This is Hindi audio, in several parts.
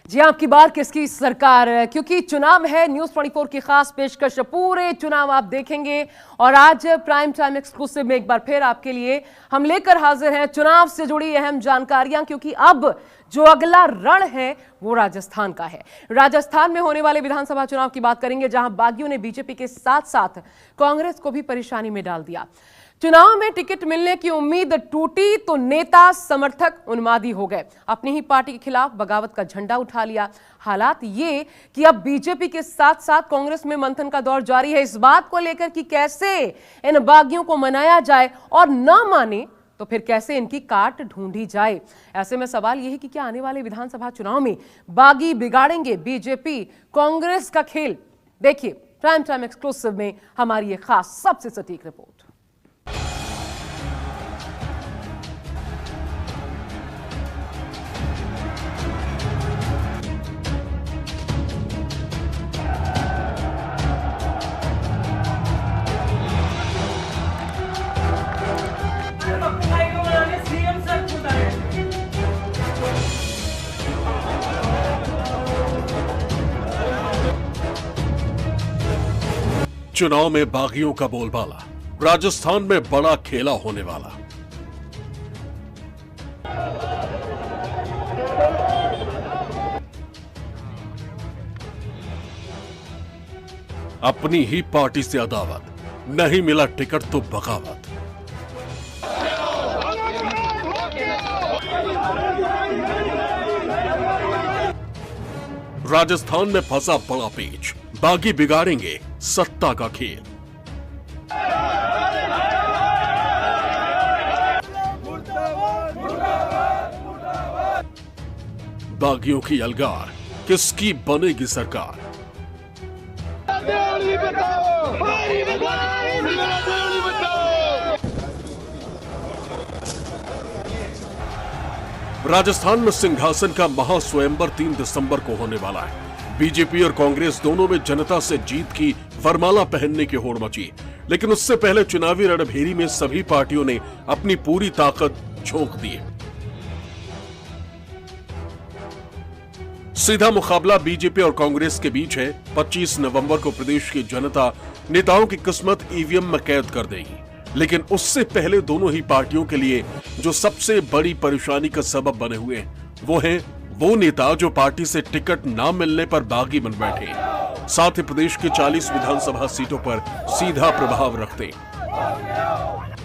जी आपकी बात किसकी सरकार, क्योंकि चुनाव है। न्यूज 24 की खास पेशकश, पूरे चुनाव आप देखेंगे। और आज प्राइम टाइम एक्सक्लूसिव में एक बार फिर आपके लिए हम लेकर हाजिर हैं चुनाव से जुड़ी अहम जानकारियां, क्योंकि अब जो अगला रण है वो राजस्थान का है। राजस्थान में होने वाले विधानसभा चुनाव की बात करेंगे, जहां बागियों ने बीजेपी के साथ साथ कांग्रेस को भी परेशानी में डाल दिया। चुनाव में टिकट मिलने की उम्मीद टूटी तो नेता समर्थक उन्मादी हो गए, अपनी ही पार्टी के खिलाफ बगावत का झंडा उठा लिया। हालात ये कि अब बीजेपी के साथ साथ कांग्रेस में मंथन का दौर जारी है इस बात को लेकर कि कैसे इन बागियों को मनाया जाए, और न माने तो फिर कैसे इनकी काट ढूंढी जाए। ऐसे में सवाल यह है कि क्या आने वाले विधानसभा चुनाव में बागी बिगाड़ेंगे बीजेपी कांग्रेस का खेल। देखिए प्राइम टाइम एक्सक्लूसिव में हमारी ये खास सबसे सटीक रिपोर्ट। चुनाव में बागियों का बोलबाला, राजस्थान में बड़ा खेला होने वाला। अपनी ही पार्टी से अदावत, नहीं मिला टिकट तो बगावत। राजस्थान में फंसा बड़ा पेच, बागी बिगाड़ेंगे सत्ता का खेल। बागियों की अलगार, किसकी बनेगी सरकार। राजस्थान में सिंहासन का महास्वयंवर 3 दिसंबर को होने वाला है। बीजेपी और कांग्रेस दोनों में जनता से जीत की वरमाला पहनने की होड़ मची, लेकिन उससे पहले चुनावी रणभेरी में सभी पार्टियों ने अपनी पूरी ताकत झोंक दी। सीधा मुकाबला बीजेपी और कांग्रेस के बीच है। 25 नवंबर को प्रदेश की जनता नेताओं की किस्मत ईवीएम में कैद कर देगी, लेकिन उससे पहले दोनों ही पार्टियों के लिए जो सबसे बड़ी परेशानी का सबब बने हुए वो हैं वो नेता जो पार्टी से टिकट ना मिलने पर बागी बन बैठे, साथ ही प्रदेश की 40 विधानसभा सीटों पर सीधा प्रभाव रखते।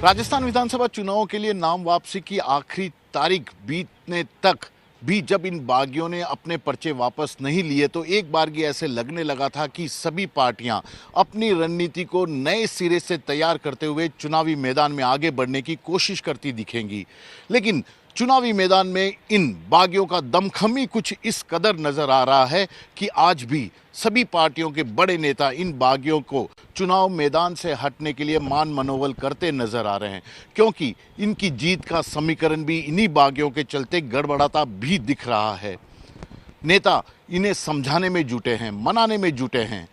राजस्थान विधानसभा चुनाव के लिए नाम वापसी की आखिरी तारीख बीतने तक भी जब इन बागियों ने अपने पर्चे वापस नहीं लिए तो एक बारगी ऐसे लगने लगा था कि सभी पार्टियां अपनी रणनीति को नए सिरे से तैयार करते हुए चुनावी मैदान में आगे बढ़ने की कोशिश करती दिखेंगी। लेकिन चुनावी मैदान में इन बागियों का दमखमी कुछ इस कदर नजर आ रहा है कि आज भी सभी पार्टियों के बड़े नेता इन बागियों को चुनाव मैदान से हटने के लिए मान मनोबल करते नजर आ रहे हैं, क्योंकि इनकी जीत का समीकरण भी इन्हीं बागियों के चलते गड़बड़ाता भी दिख रहा है। नेता इन्हें समझाने में जुटे हैं, मनाने में जुटे हैं।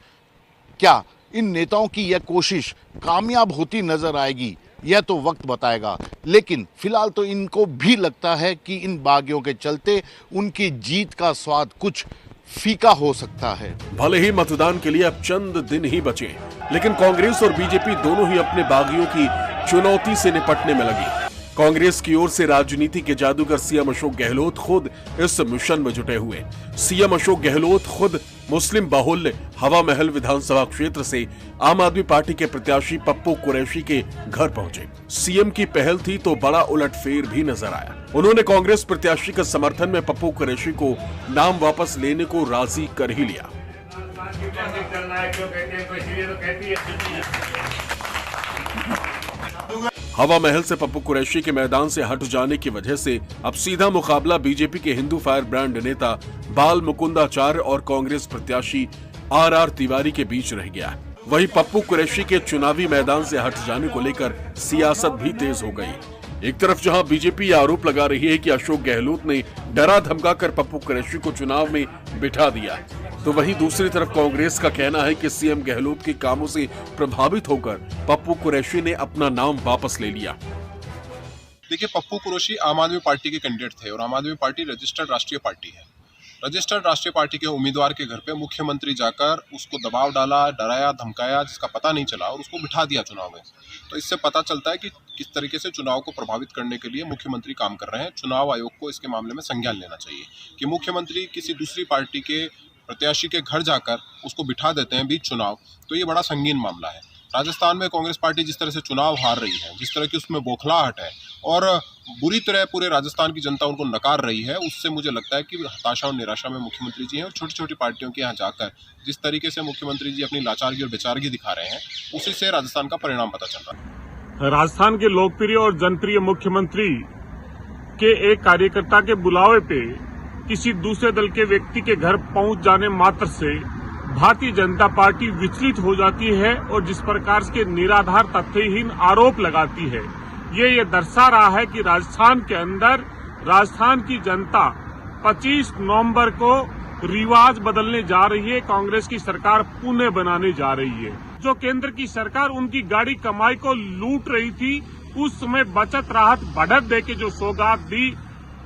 क्या इन नेताओं की यह कोशिश कामयाब होती नजर आएगी, यह तो वक्त बताएगा। लेकिन फिलहाल तो इनको भी लगता है कि इन बागियों के चलते उनकी जीत का स्वाद कुछ फीका हो सकता है। भले ही मतदान के लिए अब चंद दिन ही बचे, लेकिन कांग्रेस और बीजेपी दोनों ही अपने बागियों की चुनौती से निपटने में लगी। कांग्रेस की ओर से राजनीति के जादूगर सीएम अशोक गहलोत खुद इस मिशन में जुटे हुए। सीएम अशोक गहलोत खुद मुस्लिम बाहुल्य हवा महल विधानसभा क्षेत्र से आम आदमी पार्टी के प्रत्याशी पप्पू कुरैशी के घर पहुंचे। सीएम की पहल थी तो बड़ा उलटफेर भी नजर आया। उन्होंने कांग्रेस प्रत्याशी के समर्थन में पप्पू कुरैशी को नाम वापस लेने को राजी कर ही लिया। हवा महल से पप्पू कुरैशी के मैदान से हट जाने की वजह से अब सीधा मुकाबला बीजेपी के हिंदू फायर ब्रांड नेता बाल मुकुंदाचार्य और कांग्रेस प्रत्याशी आर तिवारी के बीच रह गया। वहीं पप्पू कुरैशी के चुनावी मैदान से हट जाने को लेकर सियासत भी तेज हो गई। एक तरफ जहां बीजेपी आरोप लगा रही है कि अशोक गहलोत ने डरा धमकाकर पप्पू कुरैशी को चुनाव में बिठा दिया, तो वहीं दूसरी तरफ कांग्रेस का कहना है कि सीएम गहलोत के कामों से प्रभावित होकर पप्पू कुरैशी ने अपना नाम वापस ले लिया। देखिए, पप्पू कुरैशी आम आदमी पार्टी के कैंडिडेट थे और आम आदमी पार्टी रजिस्टर्ड राष्ट्रीय पार्टी है। रजिस्टर्ड राष्ट्रीय पार्टी के उम्मीदवार के घर पे मुख्यमंत्री जाकर उसको दबाव डाला, डराया, धमकाया, जिसका पता नहीं चला और उसको बिठा दिया चुनाव में। तो इससे पता चलता है कि किस तरीके से चुनाव को प्रभावित करने के लिए मुख्यमंत्री काम कर रहे हैं। चुनाव आयोग को इसके मामले में संज्ञान लेना चाहिए कि मुख्यमंत्री किसी दूसरी पार्टी के प्रत्याशी के घर जाकर उसको बिठा देते हैं बीच चुनाव, तो ये बड़ा संगीन मामला है। राजस्थान में कांग्रेस पार्टी जिस तरह से चुनाव हार रही है, जिस तरह की उसमें बौखलाहट है और बुरी तरह पूरे राजस्थान की जनता उनको नकार रही है, उससे मुझे लगता है कि हताशा और निराशा में मुख्यमंत्री जी हैं। और छोटी छोटी पार्टियों के यहाँ जाकर जिस तरीके से मुख्यमंत्री जी अपनी लाचारगी और बेचारगी दिखा रहे हैं, उसी से राजस्थान का परिणाम पता चल रहा है। राजस्थान के लोकप्रिय और जनप्रिय मुख्यमंत्री के एक कार्यकर्ता के बुलावे पे किसी दूसरे दल के व्यक्ति के घर पहुंच जाने मात्र से भारतीय जनता पार्टी विचलित हो जाती है और जिस प्रकार के निराधार तथ्यहीन आरोप लगाती है, ये दर्शा रहा है कि राजस्थान के अंदर राजस्थान की जनता 25 नवंबर को रिवाज बदलने जा रही है। कांग्रेस की सरकार पुनः बनाने जा रही है। जो केंद्र की सरकार उनकी गाड़ी कमाई को लूट रही थी, उस समय बचत राहत बढ़त देके जो सौगात दी,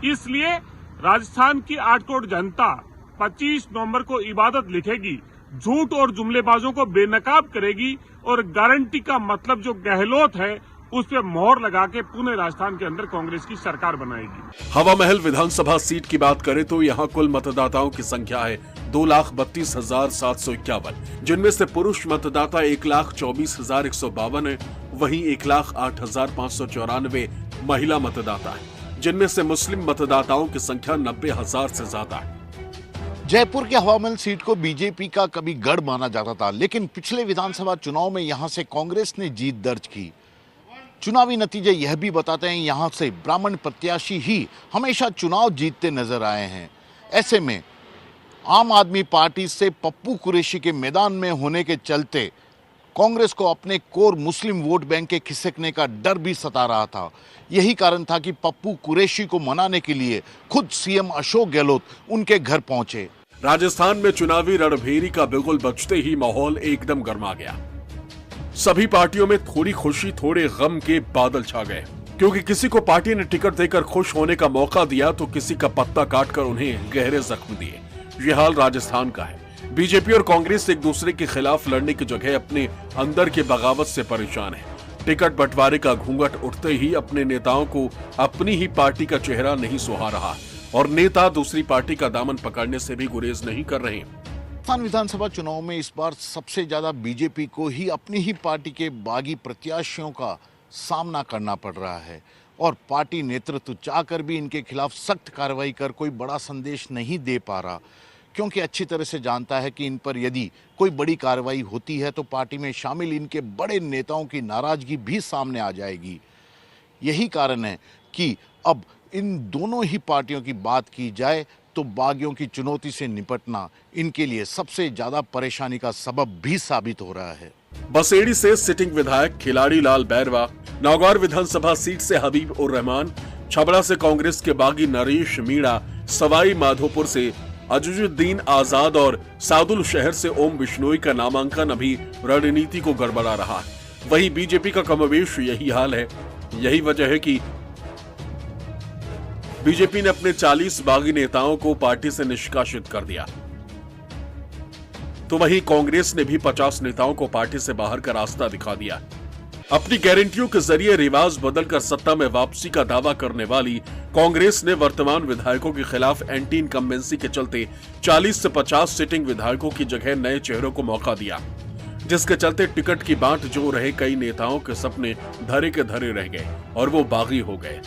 इसलिए राजस्थान की 8 करोड़ जनता 25 नवंबर को इबादत लिखेगी, झूठ और जुमलेबाजों को बेनकाब करेगी और गारंटी का मतलब जो गहलोत है उस पर मोहर लगा के पुणे राजस्थान के अंदर कांग्रेस की सरकार बनाएगी। हवा महल विधानसभा सीट की बात करें तो यहाँ कुल मतदाताओं की संख्या है 2,32,751, जिनमें से पुरुष मतदाता 1,24,152 है, वहीं 1,08,594 महिला मतदाता है, जिनमें से मुस्लिम मतदाताओं की संख्या 90,000 से ज्यादा है। जयपुर के हवा महल सीट को बीजेपी का कभी गढ़ माना जाता था, लेकिन पिछले विधानसभा चुनाव में यहां से कांग्रेस ने जीत दर्ज की। चुनावी नतीजे यह भी बताते हैं यहां से ब्राह्मण प्रत्याशी ही हमेशा चुनाव जीतते नजर आए हैं। ऐसे में आम आदमी पार्टी से पप्पू कुरैशी के मैदान में होने के चलते कांग्रेस को अपने कोर मुस्लिम वोट बैंक के खिसकने का डर भी सता रहा था। यही कारण था कि पप्पू कुरैशी को मनाने के लिए खुद सीएम अशोक गहलोत उनके घर पहुंचे। राजस्थान में चुनावी रणभेरी का बिगुल बजते ही माहौल एकदम गर्मा गया। सभी पार्टियों में थोड़ी खुशी थोड़े गम के बादल छा गए, क्योंकि किसी को पार्टी ने टिकट देकर खुश होने का मौका दिया तो किसी का पत्ता काटकर उन्हें गहरे जख्म दिए। ये हाल राजस्थान का है। बीजेपी और कांग्रेस एक दूसरे के खिलाफ लड़ने की जगह अपने अंदर के बगावत से परेशान है। टिकट बंटवारे का घूंघट उठते ही अपने नेताओं को अपनी ही पार्टी का चेहरा नहीं सुहा रहा और नेता दूसरी पार्टी का दामन पकड़ने से भी गुरेज नहीं कर रहे। राजस्थान विधानसभा चुनाव में इस बार सबसे ज्यादा बीजेपी को ही अपनी ही पार्टी के बागी प्रत्याशियों का सामना करना पड़ रहा है और पार्टी नेतृत्व चाहकर भी इनके खिलाफ सख्त कार्रवाई कर कोई बड़ा संदेश नहीं दे पा रहा, क्योंकि अच्छी तरह से जानता है कि इन पर यदि कोई बड़ी कार्रवाई होती है तो पार्टी में शामिल इनके बड़े नेताओं की नाराजगी भी सामने आ जाएगी। यही कारण है कि अब इन दोनों ही पार्टियों की बात की जाए तो बागियों की चुनौती से निपटना इनके लिए सबसे ज्यादा परेशानी का सबब भी साबित हो रहा है। बसेड़ी से सिटिंग विधायक खिलाड़ी लाल बैरवा, नागौर विधानसभा सीट से हबीब उर रहमान, छबड़ा से कांग्रेस के बागी नरेश मीणा, सवाई माधोपुर से अजुजुद्दीन आजाद और सादुल शहर से ओम बिश्नोई का नामांकन अभी रणनीति को गड़बड़ा रहा है। वहीं बीजेपी का कमोबेश यही हाल है। यही वजह है कि बीजेपी ने अपने 40 बागी नेताओं को पार्टी से निष्कासित कर दिया, तो वहीं कांग्रेस ने भी 50 नेताओं को पार्टी से बाहर का रास्ता दिखा दिया। अपनी गारंटियों के जरिए रिवाज बदलकर सत्ता में वापसी का दावा करने वाली कांग्रेस ने वर्तमान विधायकों के खिलाफ एंटी इनकम्बेंसी के चलते 40 से 50 सिटिंग विधायकों की जगह नए चेहरों को मौका दिया, जिसके चलते टिकट की बांट जो रहे कई नेताओं के सपने धरे के धरे रह गए और वो बागी हो गए।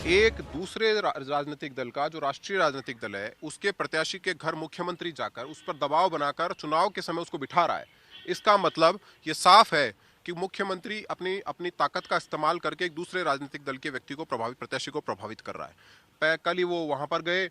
एक दूसरे राजनीतिक दल का, जो राष्ट्रीय राजनीतिक दल है, उसके प्रत्याशी के घर मुख्यमंत्री जाकर उस पर दबाव बनाकर चुनाव के समय उसको बिठा रहा है। इसका मतलब ये साफ है कि मुख्यमंत्री अपनी ताकत का इस्तेमाल करके एक दूसरे राजनीतिक दल के व्यक्ति को प्रत्याशी को प्रभावित कर रहा है। कल ही वो वहां पर गए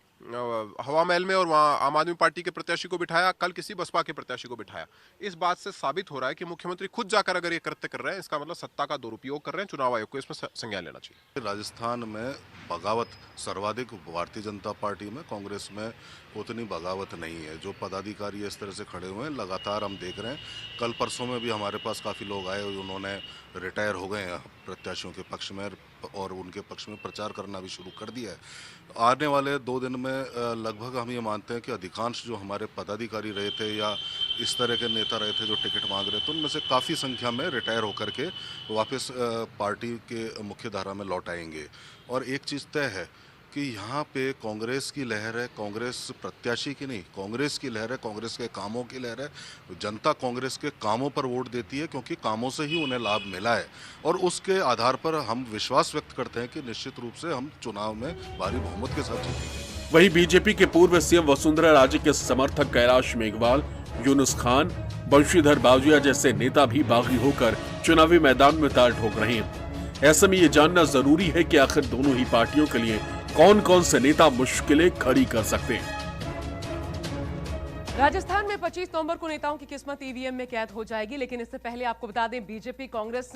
हवा महल में और वहां आम आदमी पार्टी के प्रत्याशी को बिठाया, कल किसी बसपा के प्रत्याशी को बिठाया। इस बात से साबित हो रहा है कि मुख्यमंत्री खुद जाकर अगर ये कृत्य कर रहे हैं, इसका मतलब सत्ता का दुरुपयोग कर रहे हैं। चुनाव आयोग को इसमें संज्ञान लेना चाहिए। राजस्थान में बगावत सर्वाधिक भारतीय जनता पार्टी में, कांग्रेस में उतनी बगावत नहीं है। जो पदाधिकारी इस तरह से खड़े हुए हैं लगातार हम देख रहे हैं। कल परसों में भी हमारे पास काफ़ी लोग आए, उन्होंने रिटायर हो गए हैं प्रत्याशियों के पक्ष में, और उनके पक्ष में प्रचार करना भी शुरू कर दिया है। आने वाले 2 दिन में लगभग हम ये मानते हैं कि अधिकांश जो हमारे पदाधिकारी रहे थे या इस तरह के नेता रहे थे जो टिकट मांग रहे थे, उनमें से काफ़ी संख्या में रिटायर होकर के वापस पार्टी के मुख्य धारा में लौट आएंगे। और एक चीज़ तय है कि यहाँ पे कांग्रेस की लहर है, कांग्रेस प्रत्याशी की नहीं, कांग्रेस की लहर है, कांग्रेस के कामों की लहर है। जनता कांग्रेस के कामों पर वोट देती है क्योंकि कामों से ही उन्हें लाभ मिला है और उसके आधार पर हम विश्वास व्यक्त करते हैं कि निश्चित रूप से हम चुनाव में भारी बहुमत के साथ जीतेंगे। वहीं बीजेपी के पूर्व सीएम वसुंधरा राजे के समर्थक कैलाश मेघवाल, यूनुस खान, बंशीधर बाजिया जैसे नेता भी बागी होकर चुनावी मैदान में ताल ठोक रहे हैं। ऐसे में ये जानना जरूरी है कि आखिर दोनों ही पार्टियों के लिए कौन कौन से नेता मुश्किलें खड़ी कर सकते हैं। राजस्थान में 25 नवंबर को नेताओं की किस्मत ईवीएम में कैद हो जाएगी, लेकिन इससे पहले आपको बता दें बीजेपी कांग्रेस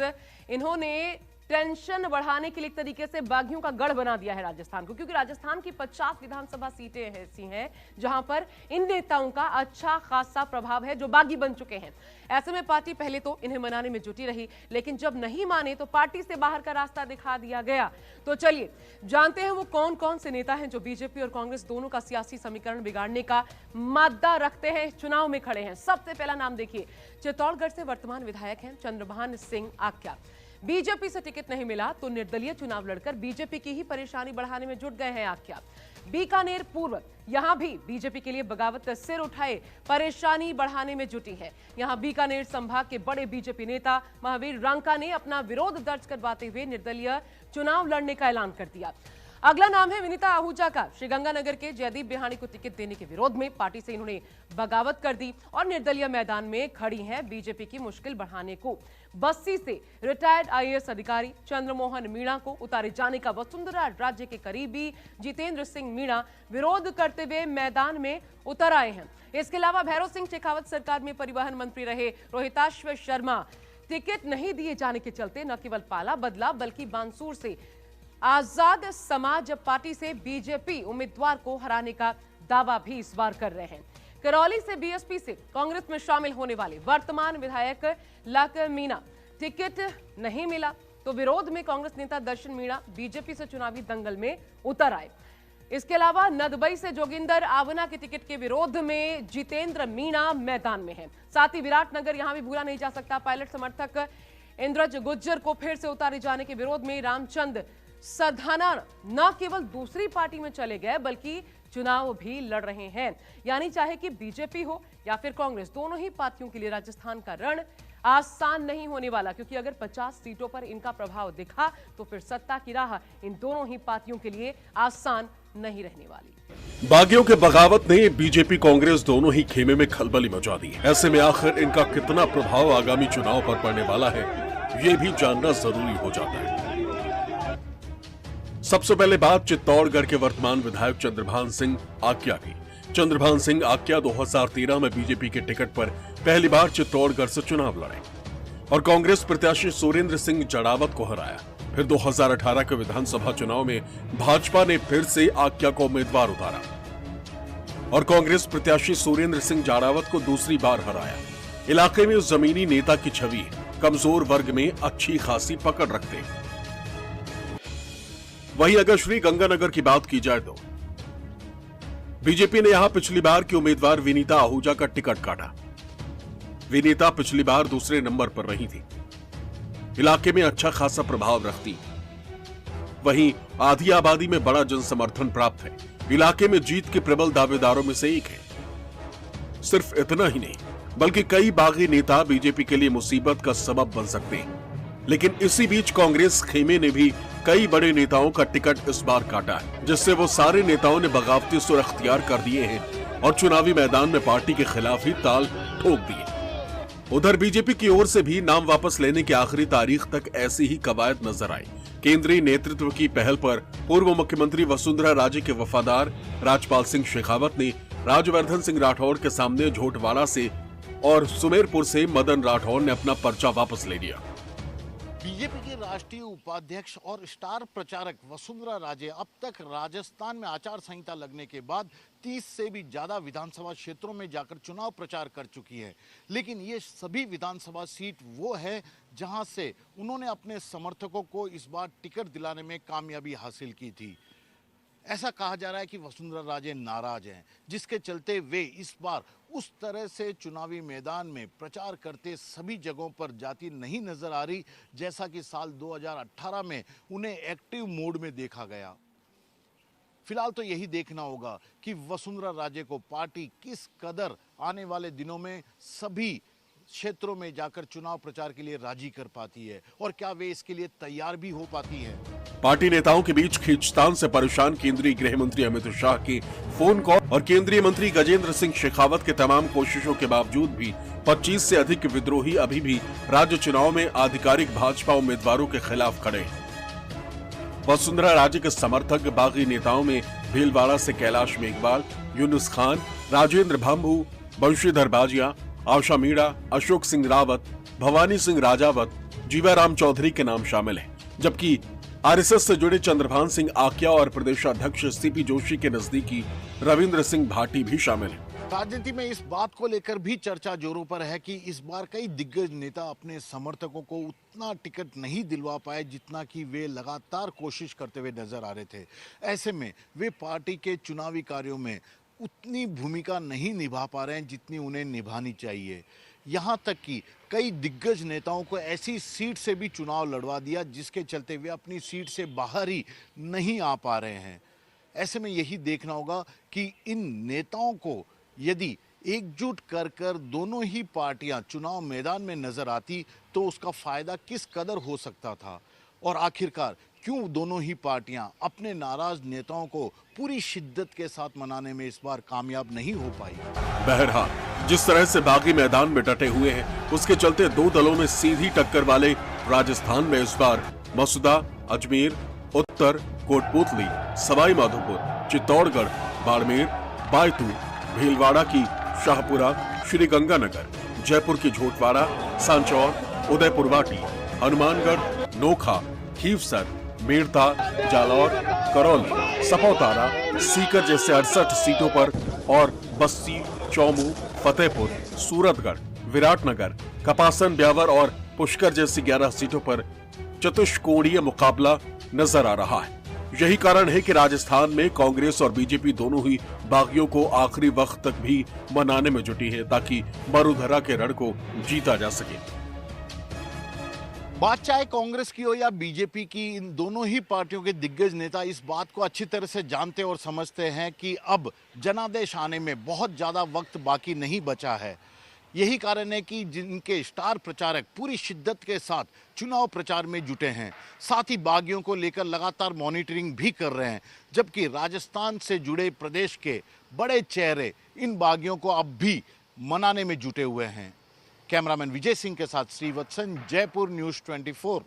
इन्होंने टेंशन बढ़ाने के लिए एक तरीके से बागियों का गढ़ बना दिया है राजस्थान को, क्योंकि राजस्थान की 50 विधानसभा सीटें ऐसी हैं जहां पर इन नेताओं का अच्छा खासा प्रभाव है जो बागी बन चुके हैं। ऐसे में पार्टी पहले तो इन्हें मनाने में जुटी रही, लेकिन जब नहीं माने तो पार्टी से बाहर का रास्ता दिखा दिया गया। तो चलिए जानते हैं वो कौन कौन से नेता हैं जो बीजेपी और कांग्रेस दोनों का सियासी समीकरण बिगाड़ने का मादा रखते हैं, चुनाव में खड़े हैं। सबसे पहला नाम देखिए, चित्तौड़गढ़ से वर्तमान विधायक हैं चंद्रभान सिंह आक्या। बीजेपी से टिकट नहीं मिला तो निर्दलीय चुनाव लड़कर बीजेपी की ही परेशानी बढ़ाने में जुट गए हैं आक्या। बीकानेर पूर्व, यहां भी बीजेपी के लिए बगावत सिर उठाए परेशानी बढ़ाने में जुटी है। यहां बीकानेर संभाग के बड़े बीजेपी नेता महावीर रांका ने अपना विरोध दर्ज करवाते हुए निर्दलीय चुनाव लड़ने का ऐलान कर दिया। अगला नाम है विनीता आहूजा का। श्रीगंगानगर के जयदीप बिहाणी को टिकट देने के विरोध में पार्टी से इन्होंने बगावत कर दी और निर्दलीय मैदान में खड़ी हैं बीजेपी की मुश्किल बढ़ाने को। बस्सी से रिटायर्ड आईएएस अधिकारी चंद्रमोहन मीणा को उतारे जाने का वसुंधरा राजे के करीबी जितेंद्र सिंह मीणा विरोध करते हुए मैदान में उतर आए हैं। इसके अलावा भैरव सिंह शेखावत सरकार में परिवहन मंत्री रहे रोहिताश्व शर्मा टिकट नहीं दिए जाने के चलते न केवल पाला बदला बल्कि बानसूर से आजाद समाज पार्टी से बीजेपी उम्मीदवार को हराने का दावा भी इस बार कर रहे हैं। करौली से बीएसपी से कांग्रेस में शामिल होने वाले वर्तमान विधायक लाकर मीणा टिकट नहीं मिला तो विरोध में कांग्रेस नेता दर्शन मीणा बीजेपी से चुनावी दंगल में उतर आए। इसके अलावा नदबई से जोगिंदर आवना के टिकट के विरोध में जितेंद्र मीणा मैदान में है। साथ ही विराटनगर यहां भी भूला नहीं जा सकता, पायलट समर्थक इंद्रज गुज्जर को फिर से उतारे जाने के विरोध में रामचंद सधाना न केवल दूसरी पार्टी में चले गए बल्कि चुनाव भी लड़ रहे हैं। यानी चाहे कि बीजेपी हो या फिर कांग्रेस, दोनों ही पार्टियों के लिए राजस्थान का रण आसान नहीं होने वाला, क्योंकि अगर 50 सीटों पर इनका प्रभाव दिखा तो फिर सत्ता की राह इन दोनों ही पार्टियों के लिए आसान नहीं रहने वाली। बागियों के बगावत ने बीजेपी कांग्रेस दोनों ही खेमे में खलबली मचा दी है। ऐसे में आखिर इनका कितना प्रभाव आगामी चुनाव पर पड़ने वाला है, ये भी जानना जरूरी हो जाता है। सबसे पहले बात चित्तौड़गढ़ के वर्तमान विधायक चंद्रभान सिंह आक्या की। चंद्रभान सिंह आक्या 2013 में बीजेपी के टिकट पर पहली बार चित्तौड़गढ़ से चुनाव लड़े और कांग्रेस प्रत्याशी सुरेंद्र सिंह जड़ावत को हराया। फिर 2018 के विधानसभा चुनाव में भाजपा ने फिर से आक्या को उम्मीदवार उतारा और कांग्रेस प्रत्याशी सुरेंद्र सिंह जाड़ावत को दूसरी बार हराया। इलाके में जमीनी नेता की छवि कमजोर वर्ग में अच्छी खासी पकड़ रखते हैं। वहीं अगर श्री गंगानगर की बात की जाए तो बीजेपी ने यहां पिछली बार की उम्मीदवार विनीता आहूजा का टिकट काटा। विनीता पिछली बार दूसरे नंबर पर रही थी, इलाके में अच्छा खासा प्रभाव रखती। वहीं आधी आबादी में बड़ा जनसमर्थन प्राप्त है। इलाके में जीत के प्रबल दावेदारों में से एक है। सिर्फ इतना ही नहीं बल्कि कई बागी नेता बीजेपी के लिए मुसीबत का सबब बन सकते हैं। लेकिन इसी बीच कांग्रेस खेमे ने भी कई बड़े नेताओं का टिकट इस बार काटा है, जिससे वो सारे नेताओं ने बगावती सुर अख्तियार कर दिए हैं और चुनावी मैदान में पार्टी के खिलाफ ही ताल ठोक दिए। उधर बीजेपी की ओर से भी नाम वापस लेने की आखिरी तारीख तक ऐसी ही कवायद नजर आई। केंद्रीय नेतृत्व की पहल पर पूर्व मुख्यमंत्री वसुंधरा राजे के वफादार राजपाल सिंह शेखावत ने राज्यवर्धन सिंह राठौर के सामने झोटवाड़ा से और सुमेरपुर से मदन राठौर ने अपना पर्चा वापस ले लिया। बीजेपी के राष्ट्रीय उपाध्यक्ष और स्टार प्रचारक वसुंधरा राजे अब तक राजस्थान में आचार संहिता लगने के बाद 30 से भी ज्यादा विधानसभा क्षेत्रों में जाकर चुनाव प्रचार कर चुकी है। लेकिन ये सभी विधानसभा सीट वो है जहां से उन्होंने अपने समर्थकों को इस बार टिकट दिलाने में कामयाबी हासिल की थी। ऐसा कहा जा रहा है कि वसुंधरा राजे नाराज हैं, जिसके चलते वे इस बार उस तरह से चुनावी मैदान में प्रचार करते सभी जगहों पर जाती नहीं नजर आ रही, जैसा कि साल 2018 में उन्हें एक्टिव मोड में देखा गया। फिलहाल तो यही देखना होगा कि वसुंधरा राजे को पार्टी किस कदर आने वाले दिनों में सभी क्षेत्रों में जाकर चुनाव प्रचार के लिए राजी कर पाती है और क्या वे इसके लिए तैयार भी हो पाती है। पार्टी नेताओं के बीच खींचतान से परेशान केंद्रीय गृह मंत्री अमित शाह के फोन कॉल और केंद्रीय मंत्री गजेंद्र सिंह शेखावत के तमाम कोशिशों के बावजूद भी 25 से अधिक विद्रोही अभी भी राज्य चुनाव में आधिकारिक भाजपा उम्मीदवारों के खिलाफ खड़े हैं। वसुंधरा राजे के समर्थक बागी नेताओं में भीलवाड़ा से कैलाश मेघवाल, यूनुस खान, राजेंद्र भांभू, बंशीधर बाजिया, आशा मीणा, अशोक सिंह रावत, भवानी सिंह राजावत, जीवाराम चौधरी के नाम शामिल हैं, जबकि आरएसएस से जुड़े चंद्रभान सिंह आकिया और प्रदेशाध्यक्ष सीपी जोशी के नजदीकी रविंद्र सिंह भाटी भी शामिल हैं। राजनीति में इस बात को लेकर भी चर्चा जोरों पर है कि इस बार कई दिग्गज नेता अपने समर्थकों को उतना टिकट नहीं दिलवा पाए जितना कि वे लगातार कोशिश करते हुए नजर आ रहे थे। ऐसे में वे पार्टी के चुनावी कार्यों में उतनी भूमिका नहीं निभा पा रहे हैं जितनी उन्हें निभानी चाहिए। यहाँ तक कि कई दिग्गज नेताओं को ऐसी सीट से भी चुनाव लड़वा दिया जिसके चलते वे अपनी सीट से बाहर ही नहीं आ पा रहे हैं। ऐसे में यही देखना होगा कि इन नेताओं को यदि एकजुट कर कर दोनों ही पार्टियां चुनाव मैदान में नजर आती तो उसका फायदा किस कदर हो सकता था और आखिरकार क्यों दोनों ही पार्टियां अपने नाराज नेताओं को पूरी शिद्दत के साथ मनाने में इस बार कामयाब नहीं हो पाई। बहरहाल जिस तरह से बागी मैदान में डटे हुए हैं उसके चलते दो दलों में सीधी टक्कर वाले राजस्थान में इस बार मसूदा, अजमेर, उत्तर, कोटपुतली, सवाई माधोपुर, चित्तौड़गढ़, बाड़मेर, बायतू, भीलवाड़ा की शाहपुरा, श्रीगंगानगर, जयपुर की झोटवाड़ा, सांचौर, उदयपुरवाटी, हनुमानगढ़, नोखा, खीवसर, मेड़ता, जालौर, करौली, सपोतारा, सीकर जैसे 68 सीटों पर और बस्ती, चौमू, फतेहपुर, सूरतगढ़, विराटनगर, कपासन, ब्यावर और पुष्कर जैसी 11 सीटों पर चतुष्कोणीय मुकाबला नजर आ रहा है। यही कारण है कि राजस्थान में कांग्रेस और बीजेपी दोनों ही बागियों को आखिरी वक्त तक भी मनाने में जुटी है ताकि मरुधरा के रण को जीता जा सके। बात चाहे कांग्रेस की हो या बीजेपी की, इन दोनों ही पार्टियों के दिग्गज नेता इस बात को अच्छी तरह से जानते और समझते हैं कि अब जनादेश आने में बहुत ज़्यादा वक्त बाकी नहीं बचा है। यही कारण है कि जिनके स्टार प्रचारक पूरी शिद्दत के साथ चुनाव प्रचार में जुटे हैं, साथ ही बागियों को लेकर लगातार मॉनिटरिंग भी कर रहे हैं, जबकि राजस्थान से जुड़े प्रदेश के बड़े चेहरे इन बागियों को अब भी मनाने में जुटे हुए हैं। कैमरामैन विजय सिंह के साथ श्रीवत्सन, जयपुर न्यूज़ 24।